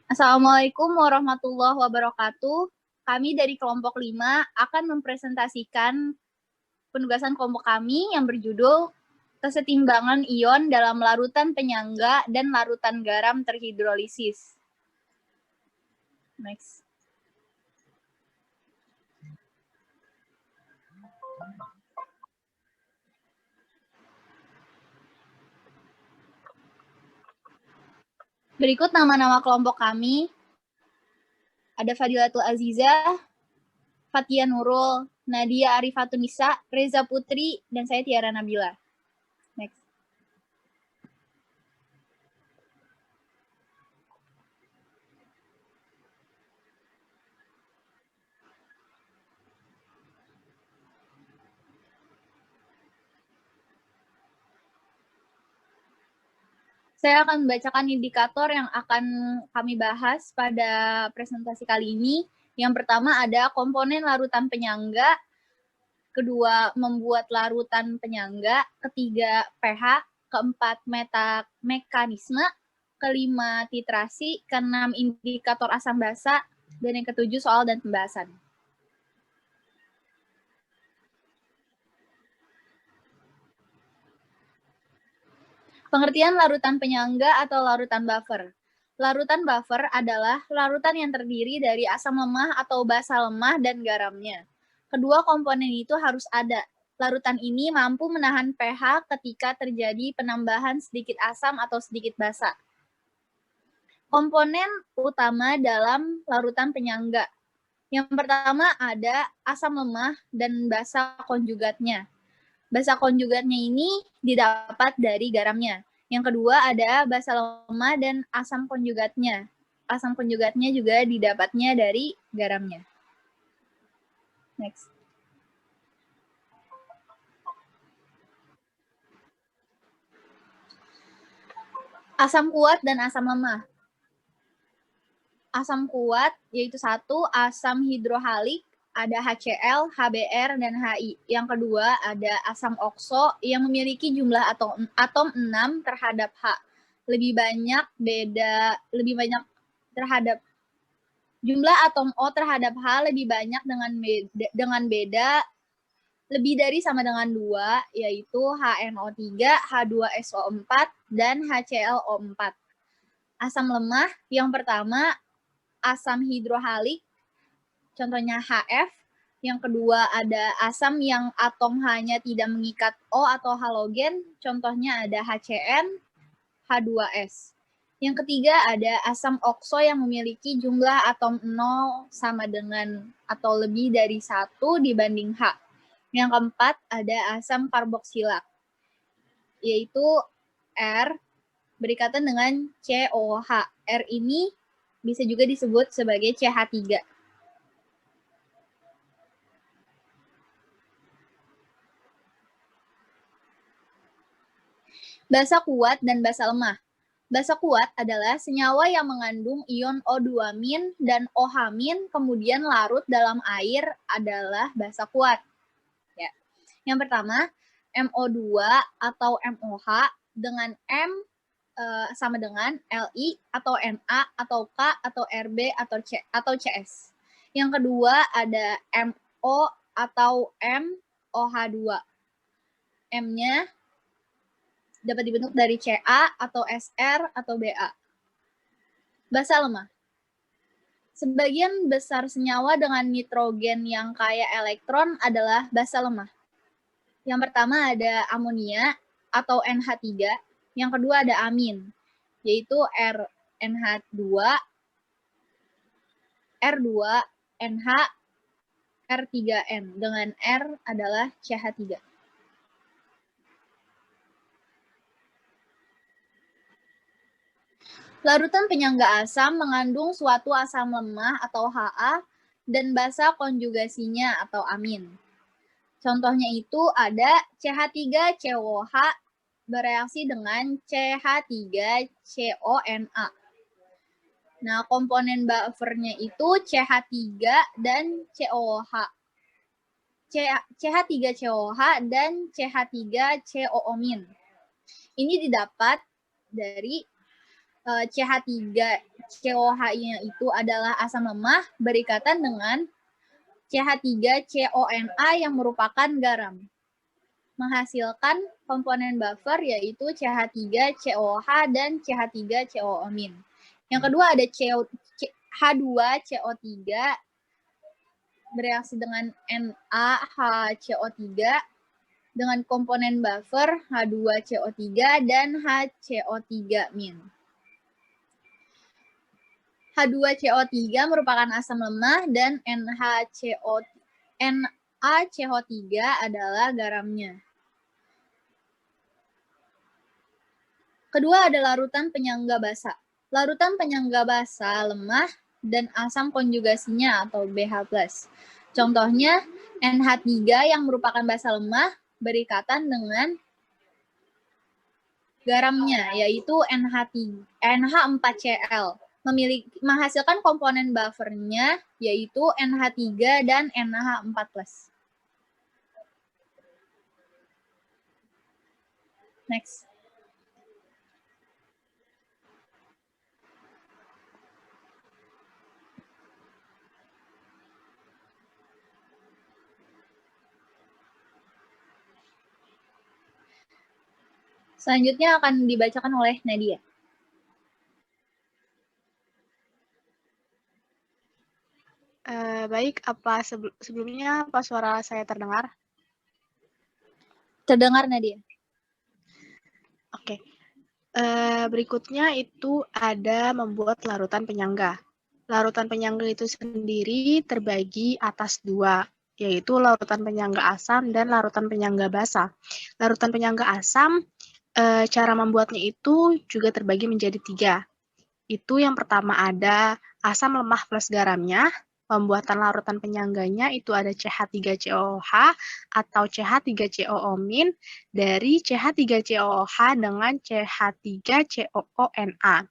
Assalamualaikum warahmatullahi wabarakatuh. Kami dari kelompok 5 akan mempresentasikan penugasan kelompok kami yang berjudul kesetimbangan ion dalam larutan penyangga dan larutan garam terhidrolisis. Next. Berikut nama-nama kelompok kami. Ada Fadilatul Azizah, Fatia Nurul, Nadia Arifatunisa, Reza Putri, dan saya Tiara Nabila. Next. Saya akan membacakan indikator yang akan kami bahas pada presentasi kali ini. Yang pertama ada komponen larutan penyangga, kedua membuat larutan penyangga, ketiga pH, keempat mekanisme, kelima titrasi, keenam indikator asam basa, dan yang ketujuh soal dan pembahasan. Pengertian larutan penyangga atau larutan buffer. Larutan buffer adalah larutan yang terdiri dari asam lemah atau basa lemah dan garamnya. Kedua komponen itu harus ada. Larutan ini mampu menahan pH ketika terjadi penambahan sedikit asam atau sedikit basa. Komponen utama dalam larutan penyangga. Yang pertama ada asam lemah dan basa konjugatnya. Basa konjugatnya ini didapat dari garamnya. Yang kedua ada basa lemah dan asam konjugatnya. Asam konjugatnya juga didapatnya dari garamnya. Next. Asam kuat dan asam lemah. Asam kuat yaitu satu asam hidrohalik, ada HCl, HBr, dan HI. Yang kedua ada asam okso yang memiliki jumlah atom 6 terhadap H. Lebih banyak terhadap jumlah atom O terhadap H lebih banyak dengan beda lebih dari sama dengan 2, yaitu HNO3, H2SO4, dan HClO4. Asam lemah yang pertama asam hidrohalik, contohnya HF. Yang kedua ada asam yang atom H-nya tidak mengikat O atau halogen, contohnya ada HCN, H2S. Yang ketiga ada asam okso yang memiliki jumlah atom 0 sama dengan atau lebih dari 1 dibanding H. Yang keempat ada asam karboksilat, yaitu R berikatan dengan COH. R ini bisa juga disebut sebagai CH3. Basa kuat dan basa lemah. Basa kuat adalah senyawa yang mengandung ion O2- dan OH- kemudian larut dalam air adalah basa kuat. Ya. Yang pertama, MO2 atau MOH dengan M sama dengan Li atau Na atau K atau Rb atau CS. Yang kedua ada MO atau MOH2. M-nya dapat dibentuk dari Ca atau Sr atau Ba. Basa lemah. Sebagian besar senyawa dengan nitrogen yang kaya elektron adalah basa lemah. Yang pertama ada amonia atau NH3. Yang kedua ada amin, yaitu RNH2, R2NH, R3N, dengan R adalah CH3. Larutan penyangga asam mengandung suatu asam lemah atau Ha dan basa konjugasinya atau amin. Contohnya itu ada CH3COH bereaksi dengan CH3CONa. Nah, komponen buffernya itu CH3 dan COH. CH3COH dan CH3COO-. Ini didapat dari CH3 COH-nya itu adalah asam lemah berikatan dengan CH3 CONA yang merupakan garam. Menghasilkan komponen buffer yaitu CH3 COH dan CH3 COO-. Yang kedua ada H2CO3 bereaksi dengan NaHCO3 dengan komponen buffer H2CO3 dan HCO3-. H2CO3 merupakan asam lemah dan NaCO3 adalah garamnya. Kedua ada larutan penyangga basa. Larutan penyangga basa lemah dan asam konjugasinya atau BH+. Contohnya NH3 yang merupakan basa lemah berikatan dengan garamnya yaitu NH4Cl. Menghasilkan komponen buffernya yaitu NH3 dan NH4+. Next. Selanjutnya akan dibacakan oleh Nadia. Baik, apa sebelumnya apa suara saya terdengar? Terdengar, Nadia. Oke. Berikutnya itu ada membuat larutan penyangga. Larutan penyangga itu sendiri terbagi atas dua, yaitu larutan penyangga asam dan larutan penyangga basa. Larutan penyangga asam, cara membuatnya itu juga terbagi menjadi tiga. Itu yang pertama ada asam lemah plus garamnya. Pembuatan larutan penyangganya itu ada CH3COOH atau CH3COO- dari CH3COOH dengan CH3COONA.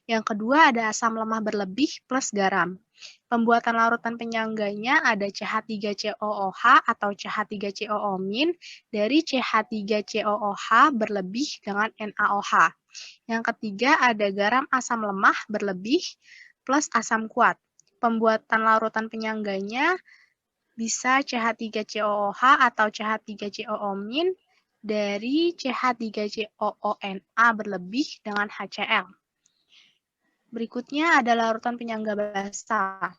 Yang kedua ada asam lemah berlebih plus garam. Pembuatan larutan penyangganya ada CH3COOH atau CH3COO- dari CH3COOH berlebih dengan NaOH. Yang ketiga ada garam asam lemah berlebih plus asam kuat. Pembuatan larutan penyangganya bisa CH3COOH atau CH3COO- dari CH3COONA berlebih dengan HCl. Berikutnya ada larutan penyangga basa.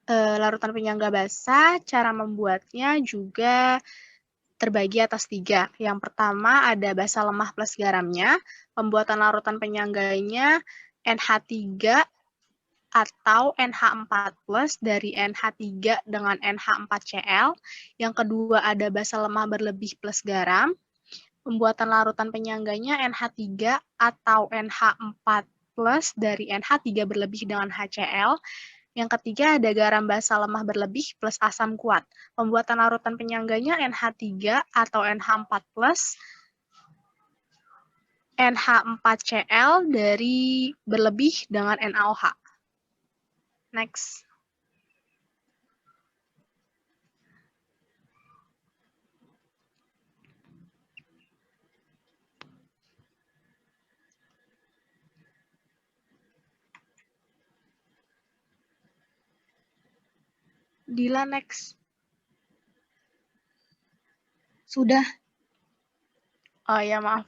Larutan penyangga basa, cara membuatnya juga terbagi atas tiga. Yang pertama ada basa lemah plus garamnya. Pembuatan larutan penyangganya NH3 atau NH4+ dari NH3 dengan NH4Cl. Yang kedua ada basa lemah berlebih plus garam. Pembuatan larutan penyangganya NH3 atau NH4+ dari NH3 berlebih dengan HCl. Yang ketiga ada garam basa lemah berlebih plus asam kuat. Pembuatan larutan penyangganya NH3 atau NH4+ NH4Cl dari berlebih dengan NaOH. Next. Dila next. Sudah. Oh ya, maaf.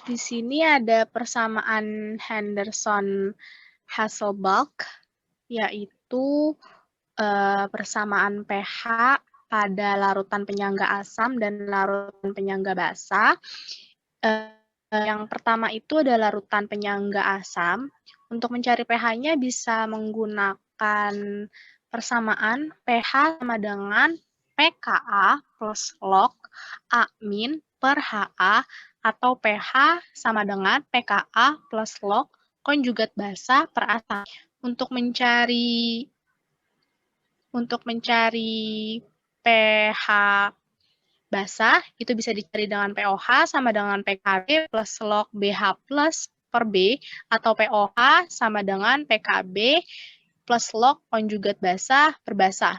Di sini ada persamaan Henderson-Hasselbalch, yaitu persamaan pH pada larutan penyangga asam dan larutan penyangga basa. Yang pertama itu adalah larutan penyangga asam. Untuk mencari pH-nya bisa menggunakan persamaan pH sama dengan pKa plus log A- per HA atau pH sama dengan pKa plus log konjugat basa per asam. Untuk mencari pH basa, itu bisa dicari dengan POH sama dengan PKB plus log BH plus per B, atau POH sama dengan PKB plus log konjugat basa per basa.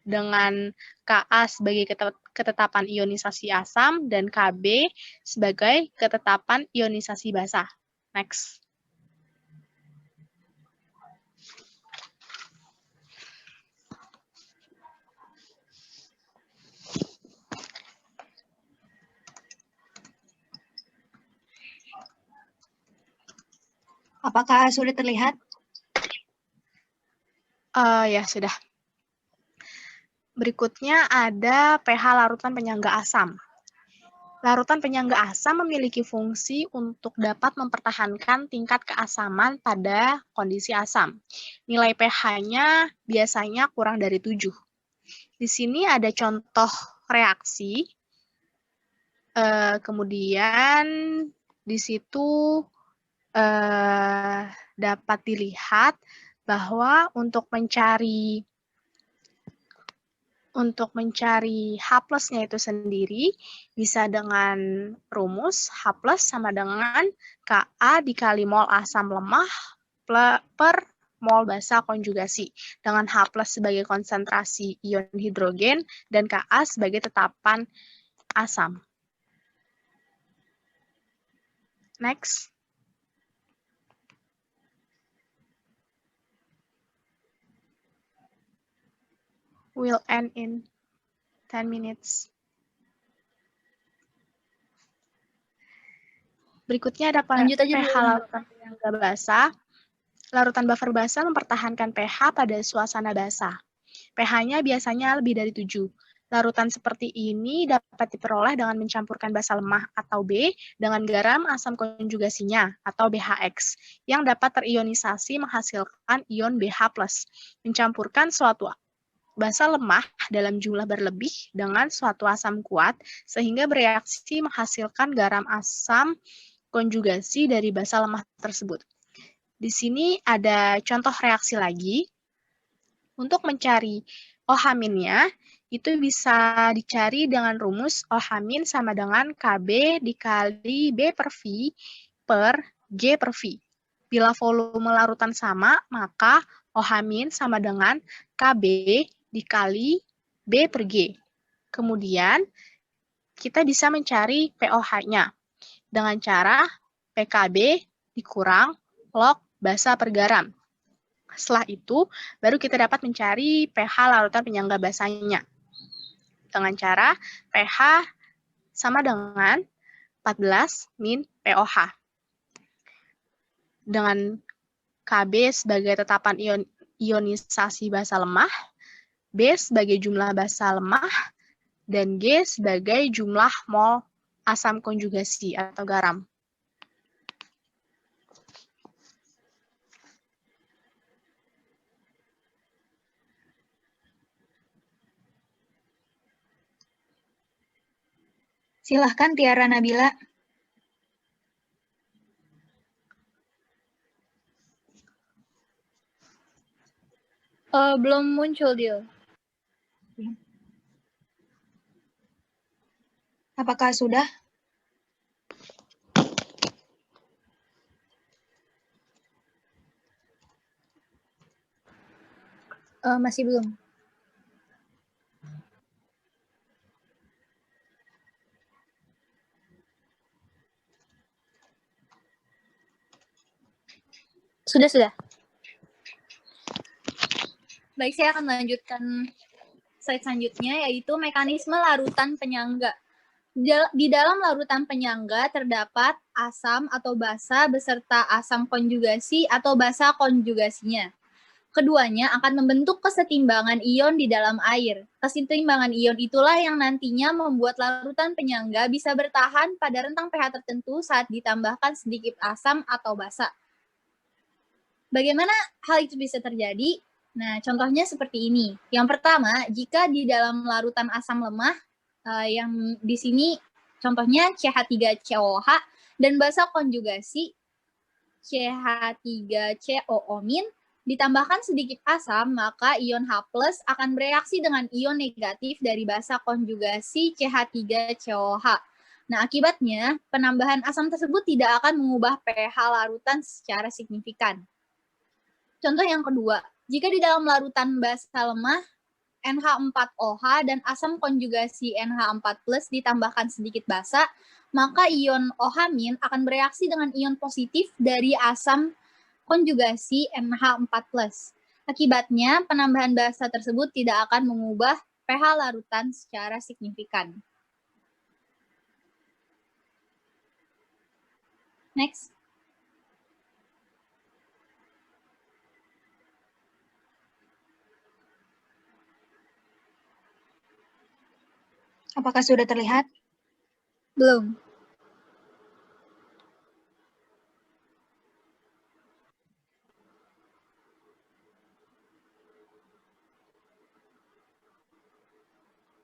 dengan Ka sebagai ketetapan ionisasi asam dan Kb sebagai ketetapan ionisasi basa. Next. Apakah sudah terlihat? Ya, sudah. Berikutnya ada pH larutan penyangga asam. Larutan penyangga asam memiliki fungsi untuk dapat mempertahankan tingkat keasaman pada kondisi asam. Nilai pH-nya biasanya kurang dari 7. Di sini ada contoh reaksi. Kemudian di situ dapat dilihat bahwa untuk mencari H plusnya itu sendiri bisa dengan rumus H plus sama dengan Ka dikali mol asam lemah per mol basa konjugasi dengan H plus sebagai konsentrasi ion hidrogen dan Ka sebagai tetapan asam. Next. Will end in 10 minutes. Berikutnya ada pH larutan penyangga basa. Larutan buffer basa mempertahankan pH pada suasana basa. pH-nya biasanya lebih dari 7. Larutan seperti ini dapat diperoleh dengan mencampurkan basa lemah atau B dengan garam asam konjugasinya atau BHX yang dapat terionisasi menghasilkan ion BH+. Mencampurkan suatu basa lemah dalam jumlah berlebih dengan suatu asam kuat sehingga bereaksi menghasilkan garam asam konjugasi dari basa lemah tersebut. Di sini ada contoh reaksi lagi. Untuk mencari OH-nya, itu bisa dicari dengan rumus OH- sama dengan Kb dikali B per V per G per V. Bila volume larutan sama, maka OH- sama dengan Kb dikali B per G. Kemudian, kita bisa mencari POH-nya dengan cara PKB dikurang log basa per garam. Setelah itu, baru kita dapat mencari pH larutan penyangga basanya. Dengan cara pH sama dengan 14 min POH. Dengan Kb sebagai tetapan ionisasi basa lemah, B sebagai jumlah basa lemah, dan G sebagai jumlah mol asam konjugasi atau garam. Silahkan Tiara Nabila. Belum muncul dia. Apakah sudah? Masih belum. Sudah. Baik, saya akan melanjutkan slide selanjutnya, yaitu mekanisme larutan penyangga. Di dalam larutan penyangga terdapat asam atau basa beserta asam konjugasi atau basa konjugasinya. Keduanya akan membentuk kesetimbangan ion di dalam air. Kesetimbangan ion itulah yang nantinya membuat larutan penyangga bisa bertahan pada rentang pH tertentu saat ditambahkan sedikit asam atau basa. Bagaimana hal itu bisa terjadi? Nah, contohnya seperti ini. Yang pertama, jika di dalam larutan asam lemah, yang di sini contohnya CH3COH dan basa konjugasi CH3COO- ditambahkan sedikit asam, maka ion H+ akan bereaksi dengan ion negatif dari basa konjugasi CH3COH. Nah, akibatnya penambahan asam tersebut tidak akan mengubah pH larutan secara signifikan. Contoh yang kedua, jika di dalam larutan basa lemah NH4OH dan asam konjugasi NH4+ ditambahkan sedikit basa, maka ion OH- akan bereaksi dengan ion positif dari asam konjugasi NH4+. Akibatnya, penambahan basa tersebut tidak akan mengubah pH larutan secara signifikan. Next. Apakah sudah terlihat? Belum.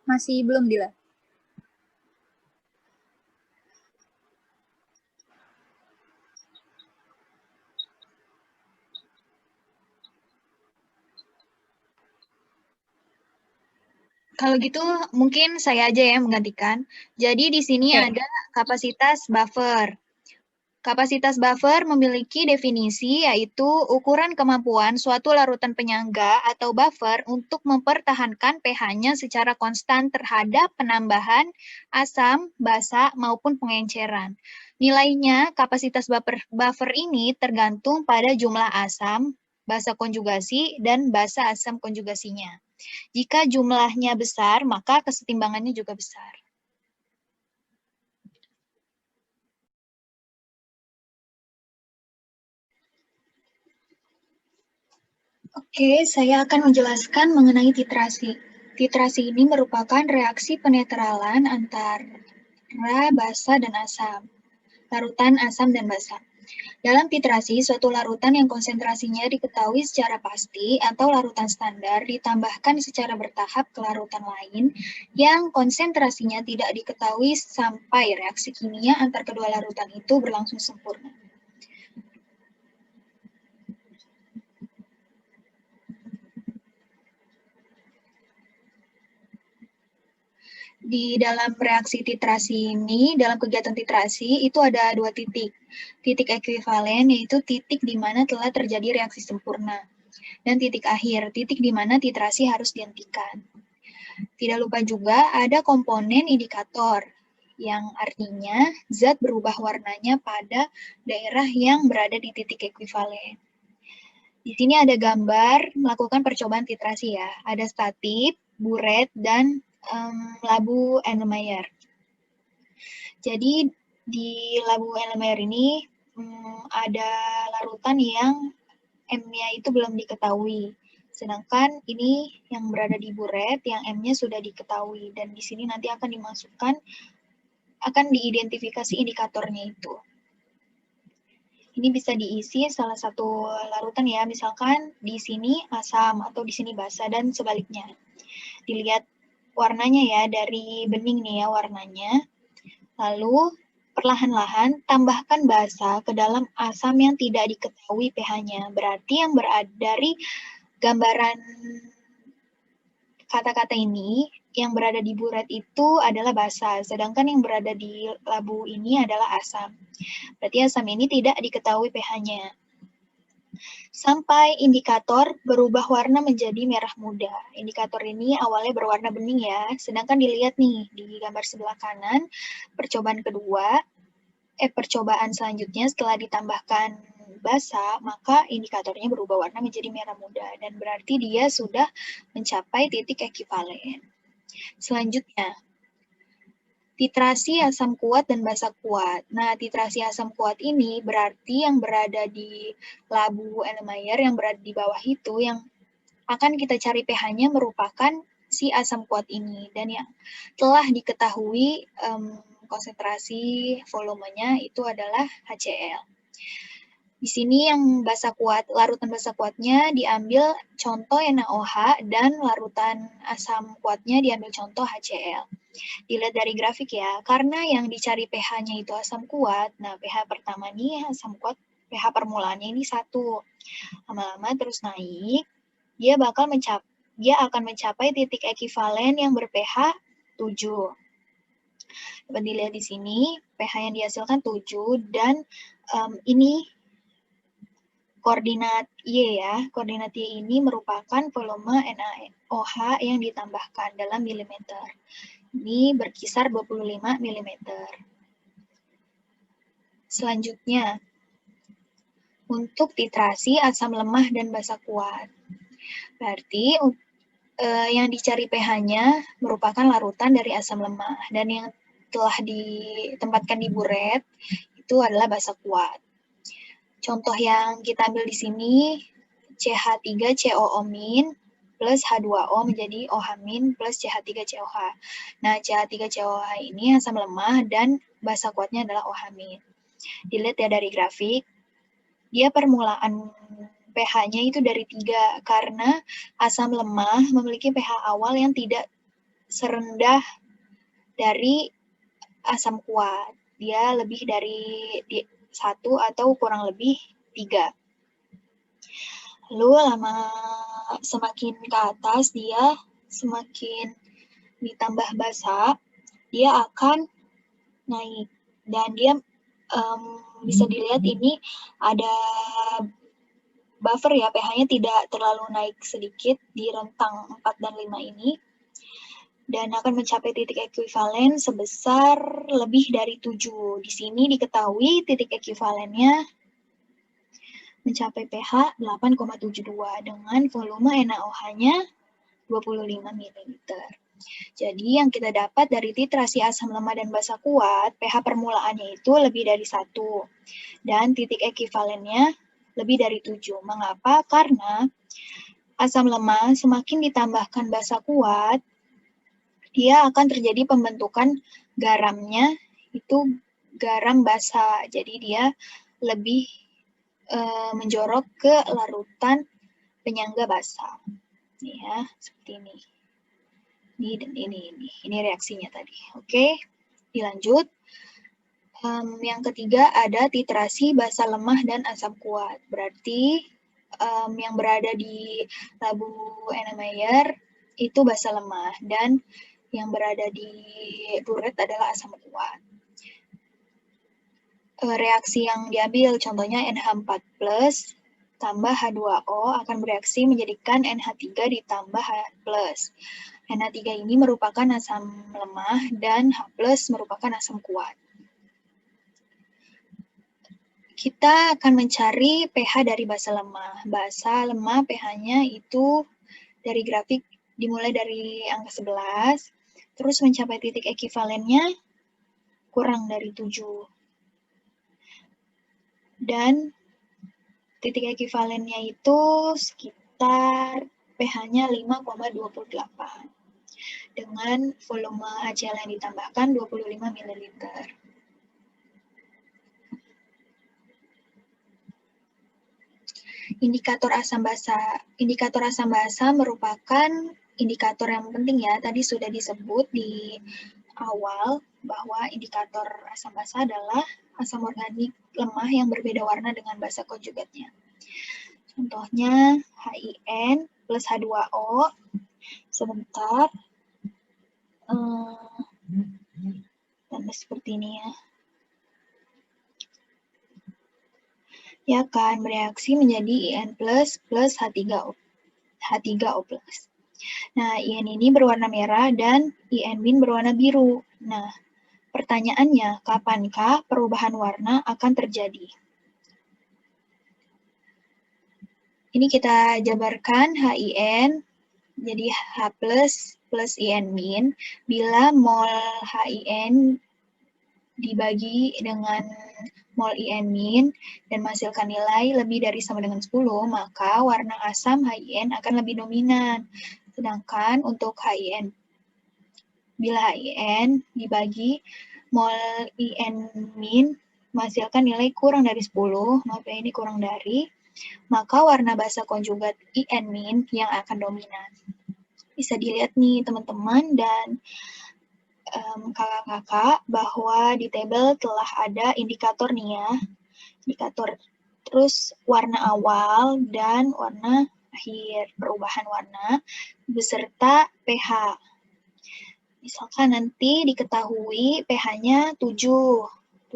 Masih belum, Dila. Kalau gitu mungkin saya aja yang menggantikan. Jadi di sini ada kapasitas buffer. Kapasitas buffer memiliki definisi yaitu ukuran kemampuan suatu larutan penyangga atau buffer untuk mempertahankan pH-nya secara konstan terhadap penambahan asam, basa, maupun pengenceran. Nilainya kapasitas buffer ini tergantung pada jumlah asam, basa konjugasi, dan basa asam konjugasinya. Jika jumlahnya besar, maka kesetimbangannya juga besar. Oke, saya akan menjelaskan mengenai titrasi. Titrasi ini merupakan reaksi penetralan antara basa dan asam, larutan asam dan basa. Dalam titrasi, suatu larutan yang konsentrasinya diketahui secara pasti atau larutan standar ditambahkan secara bertahap ke larutan lain yang konsentrasinya tidak diketahui sampai reaksi kimia antar kedua larutan itu berlangsung sempurna. Di dalam reaksi titrasi ini, dalam kegiatan titrasi, itu ada dua titik. Titik ekuivalen, yaitu titik di mana telah terjadi reaksi sempurna. Dan titik akhir, titik di mana titrasi harus dihentikan. Tidak lupa juga ada komponen indikator, yang artinya zat berubah warnanya pada daerah yang berada di titik ekuivalen. Di sini ada gambar melakukan percobaan titrasi ya. Ada statip, buret, dan labu Erlenmeyer. Jadi di labu Erlenmeyer ini ada larutan yang M-nya itu belum diketahui. Sedangkan ini yang berada di buret yang M-nya sudah diketahui dan di sini nanti akan diidentifikasi indikatornya itu. Ini bisa diisi salah satu larutan ya, misalkan di sini asam atau di sini basa dan sebaliknya. Dilihat warnanya ya, dari bening nih ya warnanya. Lalu perlahan-lahan tambahkan basa ke dalam asam yang tidak diketahui pH-nya. Berarti yang berada dari gambaran kata-kata ini, yang berada di buret itu adalah basa, sedangkan yang berada di labu ini adalah asam. Berarti asam ini tidak diketahui pH-nya. Sampai indikator berubah warna menjadi merah muda. Indikator ini awalnya berwarna bening ya, sedangkan dilihat nih di gambar sebelah kanan, percobaan selanjutnya setelah ditambahkan basa, maka indikatornya berubah warna menjadi merah muda, dan berarti dia sudah mencapai titik ekivalen. Selanjutnya, titrasi asam kuat dan basa kuat. Nah, titrasi asam kuat ini berarti yang berada di labu Erlenmeyer yang berada di bawah itu yang akan kita cari pH-nya merupakan si asam kuat ini dan yang telah diketahui konsentrasi volumenya itu adalah HCl. Di sini yang basa kuat, larutan basa kuatnya diambil contoh NaOH dan larutan asam kuatnya diambil contoh HCl. Dilihat dari grafik ya, karena yang dicari pH-nya itu asam kuat, nah pH pertama nih asam kuat, pH permulaannya ini 1. Lama-lama terus naik, dia akan mencapai titik ekivalen yang ber-pH 7. Dapat dilihat di sini, pH yang dihasilkan 7, dan ini koordinat Y ya. Koordinat Y ini merupakan volume NaOH yang ditambahkan dalam milimeter. Ini berkisar 25 mm. Selanjutnya, untuk titrasi asam lemah dan basa kuat. Berarti yang dicari pH-nya merupakan larutan dari asam lemah. Dan yang telah ditempatkan di buret itu adalah basa kuat. Contoh yang kita ambil di sini, CH3COO- plus H2O menjadi OH- plus CH3COH. Nah, CH3COH ini asam lemah dan basa kuatnya adalah OH-. Dilihat ya dari grafik, dia permulaan pH-nya itu dari 3, karena asam lemah memiliki pH awal yang tidak serendah dari asam kuat. Dia lebih dari 1 atau kurang lebih 3. Lalu semakin ke atas, dia semakin ditambah basa, dia akan naik. Dan dia bisa dilihat ini ada buffer ya, pH-nya tidak terlalu naik sedikit di rentang 4 dan 5 ini. Dan akan mencapai titik ekuivalen sebesar lebih dari 7. Di sini diketahui titik ekuivalennya mencapai pH 8,72 dengan volume NaOH-nya 25 ml. Jadi yang kita dapat dari titrasi asam lemah dan basa kuat, pH permulaannya itu lebih dari 1. Dan titik ekuivalennya lebih dari 7. Mengapa? Karena asam lemah semakin ditambahkan basa kuat, dia akan terjadi pembentukan garamnya, itu garam basa. Jadi dia lebih menjorok ke larutan penyangga basa. Ya, seperti ini. Ini dan ini reaksinya tadi. Oke, dilanjut. Yang ketiga ada titrasi basa lemah dan asam kuat. Berarti yang berada di labu Erlenmeyer itu basa lemah dan yang berada di buret adalah asam kuat. Reaksi yang diambil contohnya NH4+ tambah H2O akan bereaksi menjadikan NH3 ditambah H+. NH3 ini merupakan asam lemah dan H+ merupakan asam kuat. Kita akan mencari pH dari basa lemah. Basa lemah pH-nya itu dari grafik dimulai dari angka 11, terus mencapai titik ekuivalennya kurang dari 7. Dan titik ekuivalennya itu sekitar pH-nya 5,28 dengan volume HCl yang ditambahkan 25 ml. Indikator asam basa merupakan indikator yang penting ya. Tadi sudah disebut di awal bahwa indikator asam basa adalah asam organik lemah yang berbeda warna dengan basa konjugatnya. Contohnya HIN plus H2O. Sebentar. Tambah seperti ini ya. Dia akan bereaksi menjadi IN plus H3O+. Nah, IN ini berwarna merah dan IN- berwarna biru. Nah, pertanyaannya, kapankah perubahan warna akan terjadi? Ini kita jabarkan HIN jadi H+ plus IN- bila mol HIN dibagi dengan mol IN- dan menghasilkan nilai lebih dari sama dengan 10, maka warna asam HIN akan lebih dominan. Sedangkan untuk HIN, bila HIN dibagi mol IN- menghasilkan nilai kurang dari 10, maaf ya ini kurang dari, maka warna basa konjugat IN- yang akan dominan. Bisa dilihat nih teman-teman dan kakak-kakak bahwa di tabel telah ada indikator nih ya. Indikator terus warna awal dan warna akhir, perubahan warna beserta pH. Misalkan nanti diketahui pH-nya 7,0.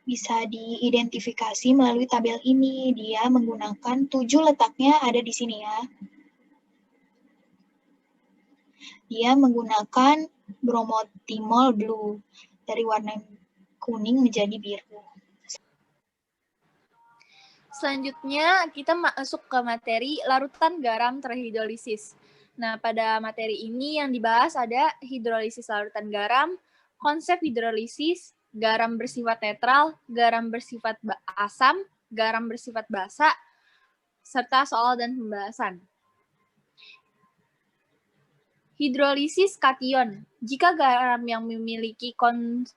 bisa diidentifikasi melalui tabel ini. Dia menggunakan 7 letaknya ada di sini ya. Dia menggunakan bromotimol blue dari warna kuning menjadi biru. Selanjutnya kita masuk ke materi larutan garam terhidrolisis. Nah, pada materi ini yang dibahas ada hidrolisis larutan garam, konsep hidrolisis, garam bersifat netral, garam bersifat asam, garam bersifat basa, serta soal dan pembahasan. Hidrolisis kation. Jika garam yang memiliki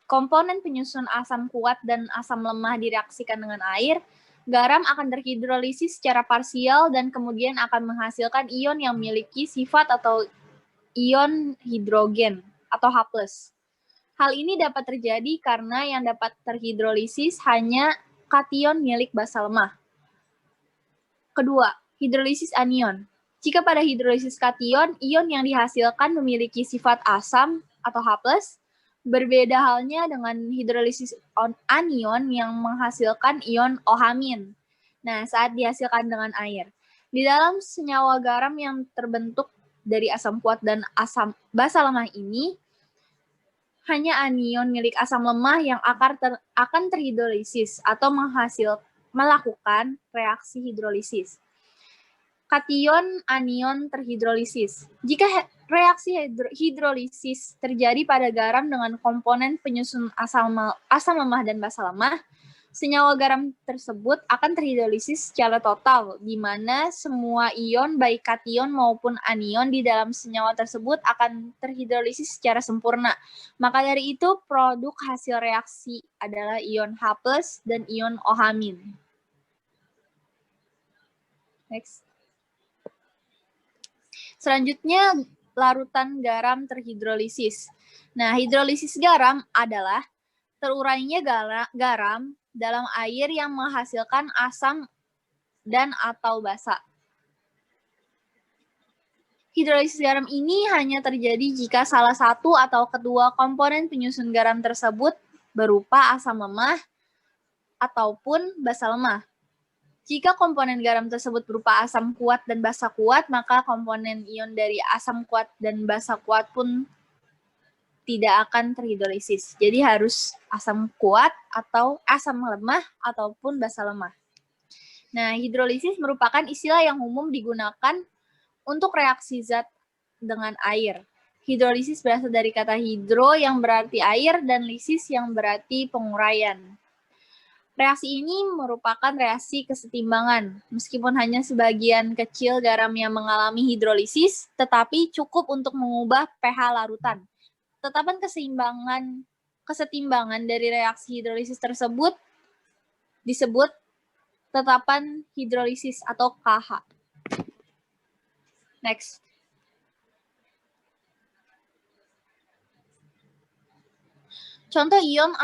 komponen penyusun asam kuat dan asam lemah direaksikan dengan air, garam akan terhidrolisis secara parsial dan kemudian akan menghasilkan ion yang memiliki sifat atau ion hidrogen atau H+. Hal ini dapat terjadi karena yang dapat terhidrolisis hanya kation milik basa lemah. Kedua, hidrolisis anion. Jika pada hidrolisis kation, ion yang dihasilkan memiliki sifat asam atau H+, berbeda halnya dengan hidrolisis anion yang menghasilkan ion OH-. Nah, saat dihasilkan dengan air. Di dalam senyawa garam yang terbentuk dari asam kuat dan asam basa lemah ini, hanya anion milik asam lemah yang akan terhidrolisis atau melakukan reaksi hidrolisis. Kation anion terhidrolisis. Jika reaksi hidrolisis terjadi pada garam dengan komponen penyusun asam lemah dan basa lemah, senyawa garam tersebut akan terhidrolisis secara total, di mana semua ion baik kation maupun anion di dalam senyawa tersebut akan terhidrolisis secara sempurna. Maka dari itu, produk hasil reaksi adalah ion H+ dan ion OH-. Next. Selanjutnya, larutan garam terhidrolisis. Nah, hidrolisis garam adalah terurainya garam dalam air yang menghasilkan asam dan atau basa. Hidrolisis garam ini hanya terjadi jika salah satu atau kedua komponen penyusun garam tersebut berupa asam lemah ataupun basa lemah. Jika komponen garam tersebut berupa asam kuat dan basa kuat, maka komponen ion dari asam kuat dan basa kuat pun tidak akan terhidrolisis. Jadi harus asam kuat atau asam lemah ataupun basa lemah. Nah, hidrolisis merupakan istilah yang umum digunakan untuk reaksi zat dengan air. Hidrolisis berasal dari kata hidro yang berarti air dan lisis yang berarti penguraian. Reaksi ini merupakan reaksi kesetimbangan. Meskipun hanya sebagian kecil garam yang mengalami hidrolisis, tetapi cukup untuk mengubah pH larutan. Tetapan kesetimbangan dari reaksi hidrolisis tersebut disebut tetapan hidrolisis atau KH. Next. Contoh ion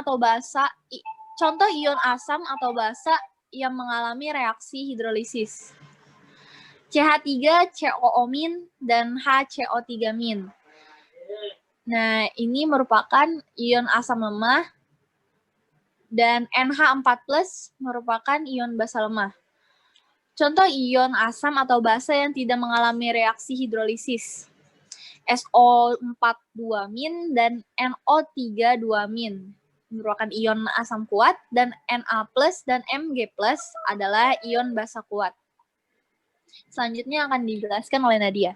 asam atau basa yang mengalami reaksi hidrolisis. CH3COO- dan HCO3-. Nah, ini merupakan ion asam lemah dan NH4+ merupakan ion basa lemah. Contoh ion asam atau basa yang tidak mengalami reaksi hidrolisis. SO4-2- dan NO3-2- merupakan ion asam kuat, dan Na+ dan Mg+ adalah ion basa kuat. Selanjutnya akan dijelaskan oleh Nadia.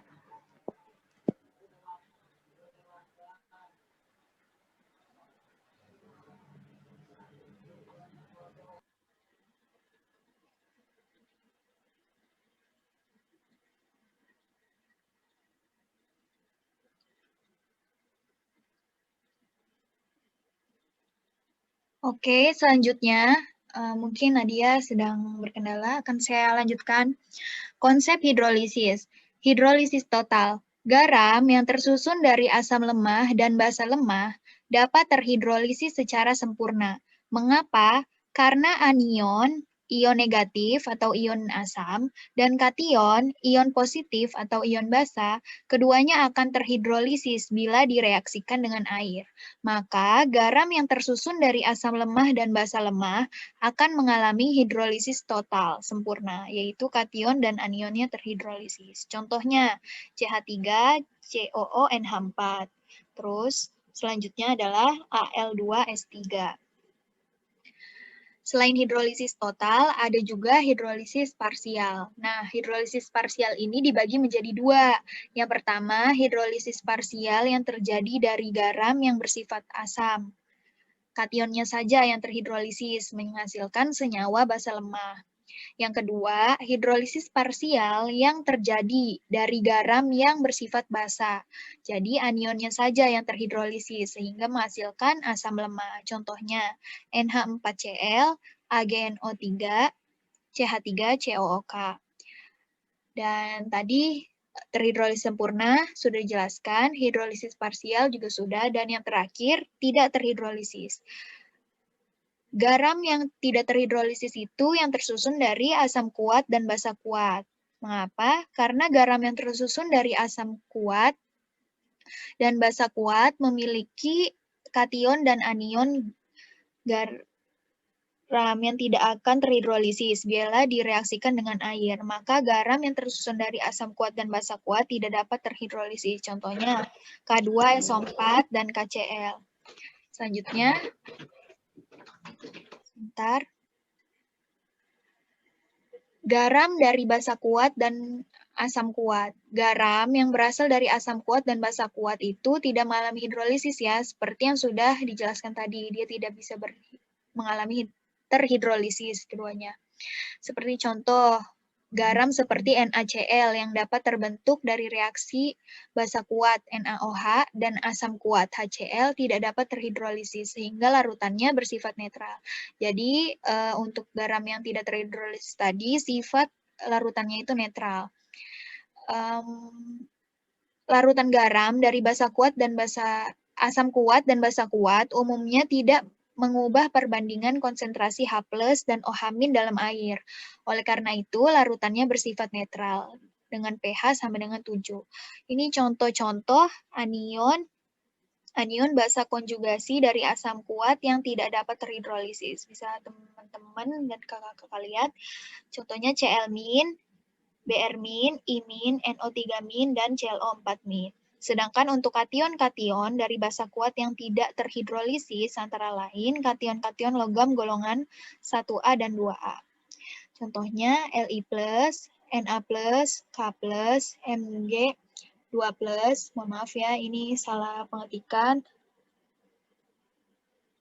Oke, selanjutnya mungkin Nadia sedang berkendala, akan saya lanjutkan. Konsep hidrolisis. Hidrolisis total. Garam yang tersusun dari asam lemah dan basa lemah dapat terhidrolisis secara sempurna. Mengapa? Karena anion ion negatif atau ion asam, dan kation, ion positif atau ion basa, keduanya akan terhidrolisis bila direaksikan dengan air. Maka garam yang tersusun dari asam lemah dan basa lemah akan mengalami hidrolisis total sempurna, yaitu kation dan anionnya terhidrolisis. Contohnya CH3, COO, NH4. Terus selanjutnya adalah Al2S3. Selain hidrolisis total, ada juga hidrolisis parsial. Nah, hidrolisis parsial ini dibagi menjadi dua. Yang pertama, hidrolisis parsial yang terjadi dari garam yang bersifat asam. Kationnya saja yang terhidrolisis, menghasilkan senyawa basa lemah. Yang kedua, hidrolisis parsial yang terjadi dari garam yang bersifat basa. Jadi anionnya saja yang terhidrolisis sehingga menghasilkan asam lemah. Contohnya NH4Cl, AgNO3, CH3COOK. Dan tadi terhidrolisis sempurna sudah dijelaskan, hidrolisis parsial juga sudah, dan yang terakhir tidak terhidrolisis. Garam yang tidak terhidrolisis itu yang tersusun dari asam kuat dan basa kuat. Mengapa? Karena garam yang tersusun dari asam kuat dan basa kuat memiliki kation dan anion garam yang tidak akan terhidrolisis bila direaksikan dengan air. Maka garam yang tersusun dari asam kuat dan basa kuat tidak dapat terhidrolisis. Contohnya K2SO4 dan KCl. Selanjutnya, sebentar. Garam dari basa kuat dan asam kuat. Garam yang berasal dari asam kuat dan basa kuat itu tidak mengalami hidrolisis ya, seperti yang sudah dijelaskan tadi. Dia tidak bisa mengalami terhidrolisis keduanya. Seperti contoh, garam seperti NaCl yang dapat terbentuk dari reaksi basa kuat NaOH dan asam kuat HCl tidak dapat terhidrolisis sehingga larutannya bersifat netral. Jadi untuk garam yang tidak terhidrolisis tadi sifat larutannya itu netral. Larutan garam dari basa kuat dan asam kuat dan basa kuat umumnya tidak mengubah perbandingan konsentrasi H+ dan OH- dalam air. Oleh karena itu, larutannya bersifat netral dengan pH sama dengan 7. Ini contoh-contoh anion basa konjugasi dari asam kuat yang tidak dapat terhidrolisis. Bisa teman-teman dan kakak-kakak lihat. Contohnya Cl-, Br-, I-, NO3-, dan ClO4-. Sedangkan untuk kation-kation dari basa kuat yang tidak terhidrolisis antara lain kation-kation logam golongan 1A dan 2A. Contohnya Li+, Na+, K+, Mg2+, mohon maaf ya ini salah pengetikan.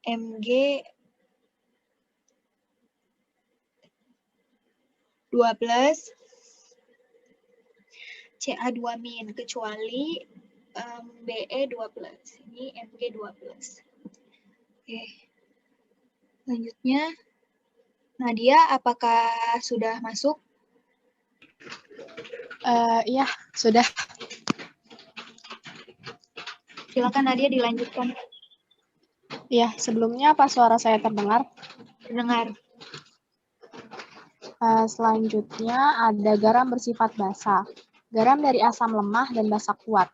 Mg2+, Ca2- kecuali Be2+. Ini Mg2+. Oke. Selanjutnya, Nadia, apakah sudah masuk? Iya, sudah. Silakan Nadia dilanjutkan. Iya, sebelumnya apa suara saya terdengar? Terdengar. Selanjutnya ada garam bersifat basa. Garam dari asam lemah dan basa kuat.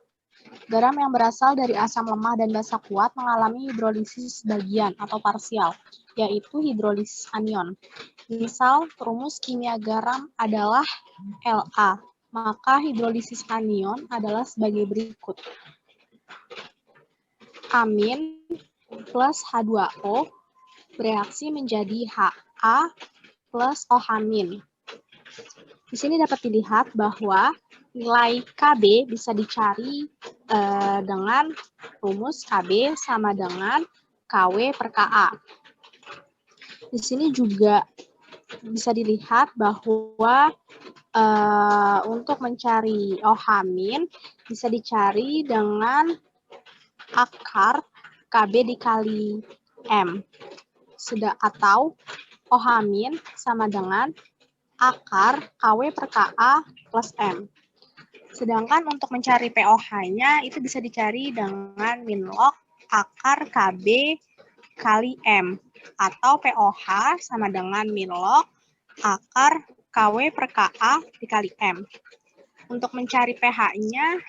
Garam yang berasal dari asam lemah dan basa kuat mengalami hidrolisis bagian atau parsial, yaitu hidrolisis anion. Misal, rumus kimia garam adalah La, maka hidrolisis anion adalah sebagai berikut. Amin plus H2O bereaksi menjadi Ha plus OH-. Di sini dapat dilihat bahwa nilai Kb bisa dicari dengan rumus Kb sama dengan Kw per Ka. Di sini juga bisa dilihat bahwa untuk mencari OH- bisa dicari dengan akar Kb dikali M. Atau OH- sama dengan akar Kw per Ka plus M. Sedangkan untuk mencari POH-nya itu bisa dicari dengan min log akar Kb kali M. Atau POH sama dengan min log akar KW per KA dikali M. Untuk mencari pH-nya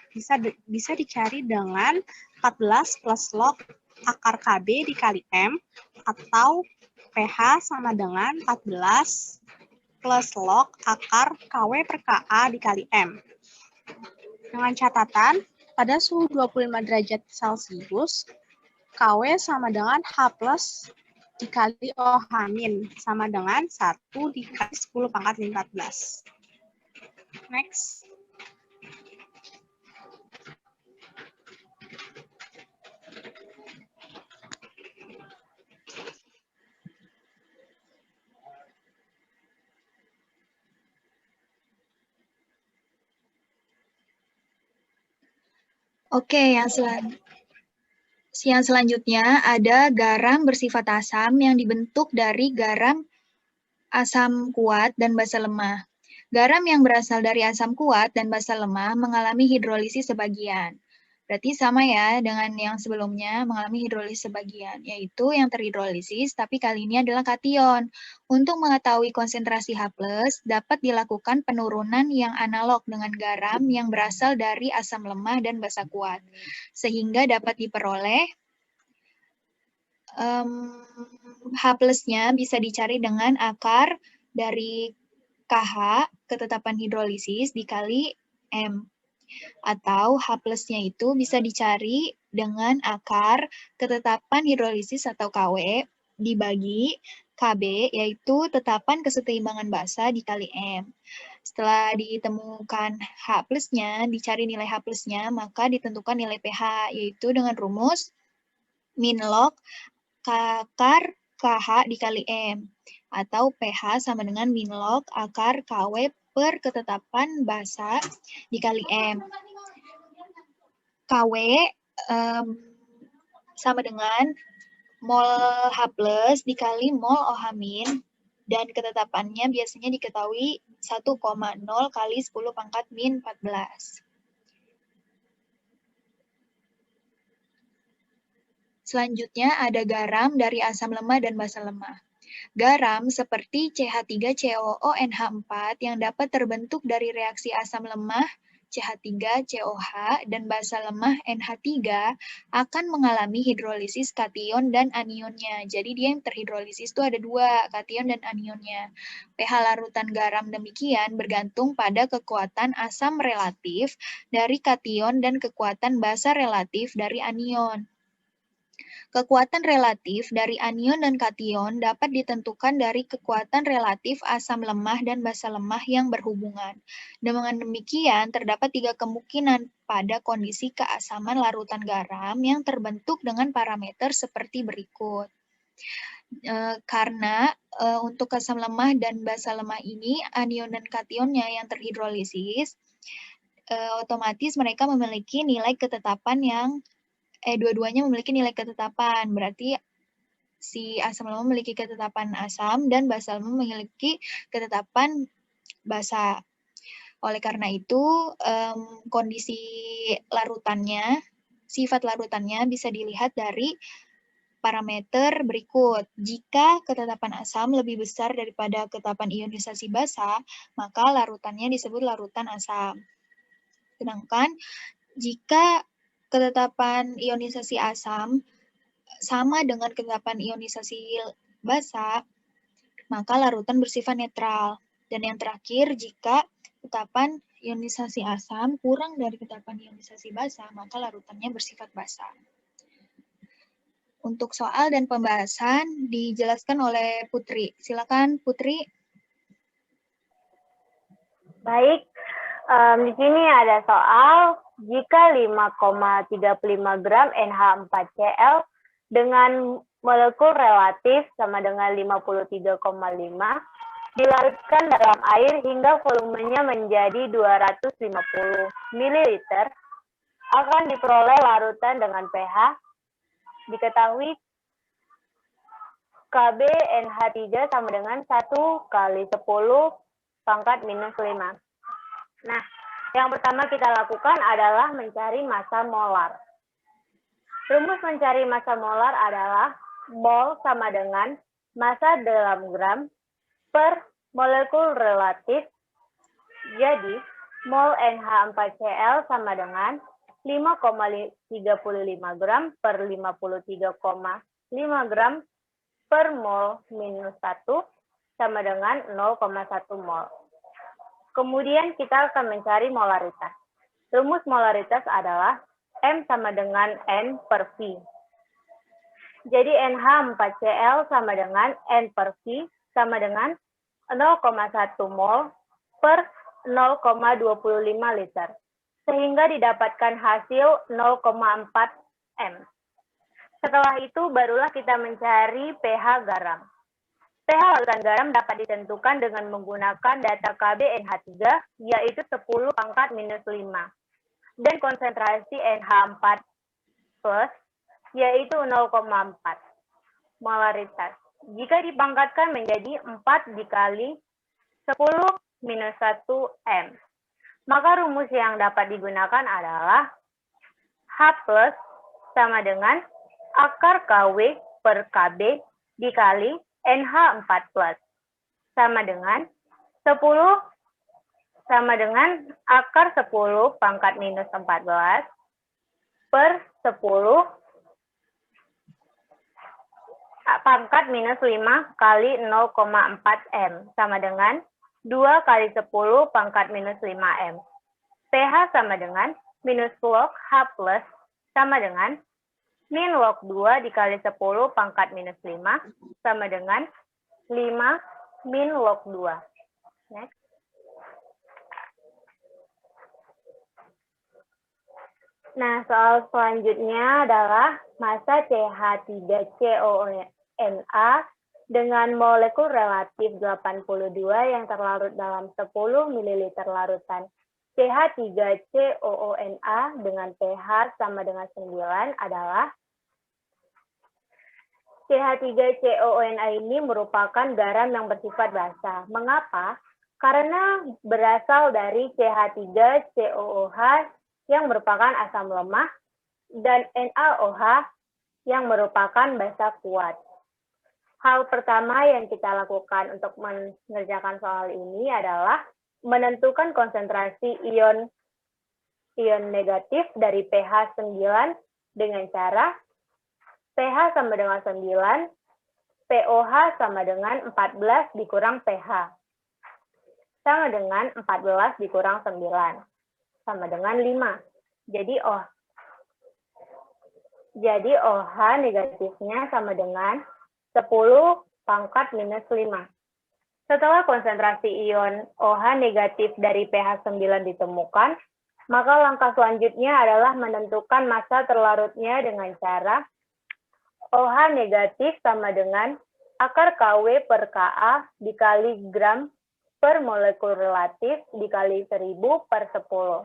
bisa dicari dengan 14 plus log akar KB dikali M, atau pH sama dengan 14 plus log akar KW per KA dikali M. Dengan catatan, pada suhu 25 derajat Celcius, KW sama dengan H plus dikali OH min, sama dengan 1 dikali 10 pangkat 14. Next. Oke, yang selanjutnya ada garam bersifat asam yang dibentuk dari garam asam kuat dan basa lemah. Garam yang berasal dari asam kuat dan basa lemah mengalami hidrolisis sebagian. Berarti sama ya dengan yang sebelumnya mengalami hidrolisis sebagian, yaitu yang terhidrolisis tapi kali ini adalah kation. Untuk mengetahui konsentrasi H+, dapat dilakukan penurunan yang analog dengan garam yang berasal dari asam lemah dan basa kuat, sehingga dapat diperoleh H+-nya bisa dicari dengan akar dari KH, ketetapan hidrolisis, dikali M. Atau H+-nya itu bisa dicari dengan akar ketetapan hidrolisis atau KW dibagi KB, yaitu tetapan kesetimbangan basa dikali M. Setelah ditemukan H+-nya, dicari nilai H+-nya, maka ditentukan nilai pH, yaitu dengan rumus min log akar KH dikali M, atau pH sama dengan min log akar KW per ketetapan basa dikali M. KW sama dengan mol H+ dikali mol OH min, dan ketetapannya biasanya diketahui 1,0 kali 10 pangkat min 14. Selanjutnya ada garam dari asam lemah dan basa lemah. Garam seperti CH3COONH4 yang dapat terbentuk dari reaksi asam lemah CH3COH dan basa lemah NH3 akan mengalami hidrolisis kation dan anionnya. Jadi dia yang terhidrolisis itu ada dua, kation dan anionnya. pH larutan garam demikian bergantung pada kekuatan asam relatif dari kation dan kekuatan basa relatif dari anion. Kekuatan relatif dari anion dan kation dapat ditentukan dari kekuatan relatif asam lemah dan basa lemah yang berhubungan. Dengan demikian, terdapat 3 kemungkinan pada kondisi keasaman larutan garam yang terbentuk dengan parameter seperti berikut. Karena untuk asam lemah dan basa lemah ini, anion dan kationnya yang terhidrolisis, otomatis mereka memiliki nilai ketetapan yang dua-duanya memiliki nilai ketetapan, berarti si asam lemah memiliki ketetapan asam dan basa lemah memiliki ketetapan basa. Oleh karena itu, kondisi larutannya, sifat larutannya bisa dilihat dari parameter berikut. Jika ketetapan asam lebih besar daripada ketetapan ionisasi basa, maka larutannya disebut larutan asam. Sedangkan jika ketetapan ionisasi asam sama dengan ketetapan ionisasi basa, maka larutan bersifat netral. Dan yang terakhir, jika ketetapan ionisasi asam kurang dari ketetapan ionisasi basa, maka larutannya bersifat basa. Untuk soal dan pembahasan dijelaskan oleh Putri. Silakan Putri. Baik, di sini ada soal jika 5,35 gram NH4Cl dengan molekul relatif sama dengan 53,5 dilarutkan dalam air hingga volumenya menjadi 250 ml, akan diperoleh larutan dengan pH. Diketahui KB NH3 sama dengan 1 kali 10 pangkat minus 5. Nah, yang pertama kita lakukan adalah mencari massa molar. Rumus mencari massa molar adalah mol sama dengan massa dalam gram per molekul relatif. Jadi, mol NH4Cl sama dengan 5,35 gram per 53,5 gram per mol minus 1 sama dengan 0,1 mol. Kemudian kita akan mencari molaritas. Rumus molaritas adalah M sama dengan N per V. Jadi NH4Cl sama dengan N per V sama dengan 0,1 mol per 0,25 liter. Sehingga didapatkan hasil 0,4 M. Setelah itu barulah kita mencari pH garam. pH larutan garam dapat ditentukan dengan menggunakan data Kb NH3 yaitu 10⁻⁻⁵ dan konsentrasi NH4+ yaitu 0,4 molaritas. Jika dipangkatkan menjadi 4 dikali 10⁻⁻⁴ M, maka rumus yang dapat digunakan adalah H+ sama dengan akar KW per KB dikali NH4+ sama dengan 10 sama dengan akar 10⁻⁻⁴ per 10⁻⁵ kali 0,4 M sama dengan 2 kali 10⁻⁻⁵ M. pH sama dengan minus log H+ sama dengan min log 2 dikali 10⁻⁻⁵ sama dengan 5 min log 2. Next. Nah, soal selanjutnya adalah massa CH3COONA dengan molekul relatif 82 yang terlarut dalam 10 ml larutan CH3COONA dengan pH sama dengan 9 adalah CH3COONA ini merupakan garam yang bersifat basa. Mengapa? Karena berasal dari CH3COOH yang merupakan asam lemah dan NaOH yang merupakan basa kuat. Hal pertama yang kita lakukan untuk mengerjakan soal ini adalah menentukan konsentrasi ion negatif dari pH 9 dengan cara pH sama dengan 9, pOH sama dengan 14 dikurang pH. Sama dengan 14 dikurang 9. Sama dengan 5. Jadi OH negatifnya sama dengan 10⁻⁻⁵. Setelah konsentrasi ion OH negatif dari pH 9 ditemukan, maka langkah selanjutnya adalah menentukan massa terlarutnya dengan cara OH negatif sama dengan akar KW per Ka dikali gram per molekul relatif dikali 1000 per 10.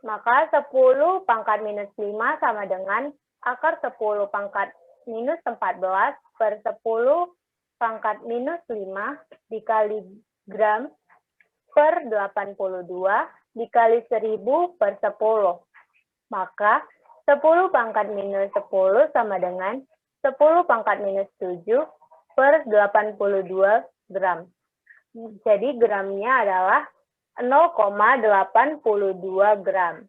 Maka 10⁻⁻⁵ sama dengan akar 10⁻⁻⁴ per 10⁻⁻⁵ dikali gram per 82 dikali 1000 per 10. Maka 10⁻⁻⁻10 sama dengan 10⁻⁻�7 per 82 gram. Jadi gramnya adalah 0,82 gram.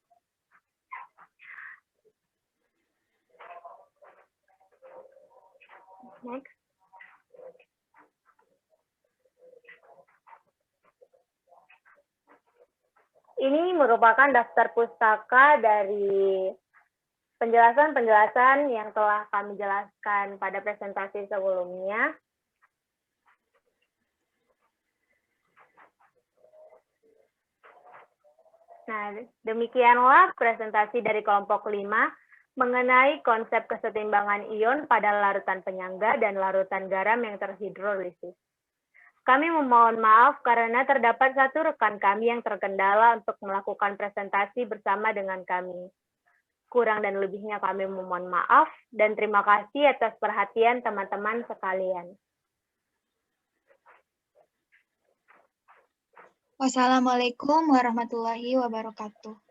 Next. Ini merupakan daftar pustaka dari penjelasan-penjelasan yang telah kami jelaskan pada presentasi sebelumnya. Nah, demikianlah presentasi dari kelompok 5 mengenai konsep kesetimbangan ion pada larutan penyangga dan larutan garam yang terhidrolisis. Kami memohon maaf karena terdapat satu rekan kami yang terkendala untuk melakukan presentasi bersama dengan kami. Kurang dan lebihnya kami memohon maaf dan terima kasih atas perhatian teman-teman sekalian. Wassalamualaikum warahmatullahi wabarakatuh.